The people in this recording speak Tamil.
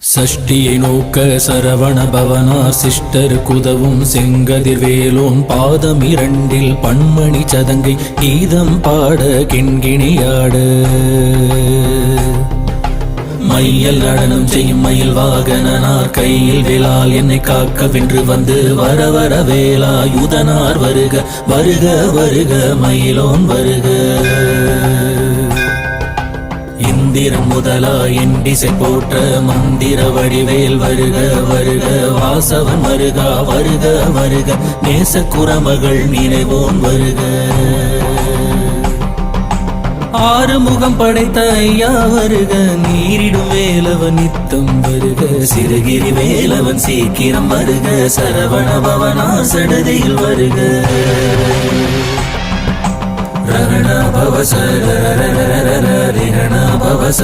சஷ்டியை நோக்க சரவண பவனார் சிஷ்டர் குதவும் செங்கதிர் வேலோன் பாதம் இரண்டில் பன்மணி சதங்கை கீதம் பாட கிண்கிணியாட மையல் நடனம் செய்யும் மயில் வாகனார் கையில் வேளால் என்னை காக்க வென்று வந்து வர வர வேலாயுதனார் வருக வருக வருக மயிலோன் வருக. இந்திரன் முதலா எண்டிசை போற்ற மந்திர வடிவேல் வருக வருக வாசவன் வருகா வருக வருக நேச குரமகள் நினைவோன் வருக. ஆறுமுகம் படைத்த ஐயா வருக நீரிடும் வேலவன் நித்தம் வருக சிறுகிரி வேலவன் சீக்கிரம் வருக சரவண பவனா சடதியில் வருக. ரண பவச ரண பவச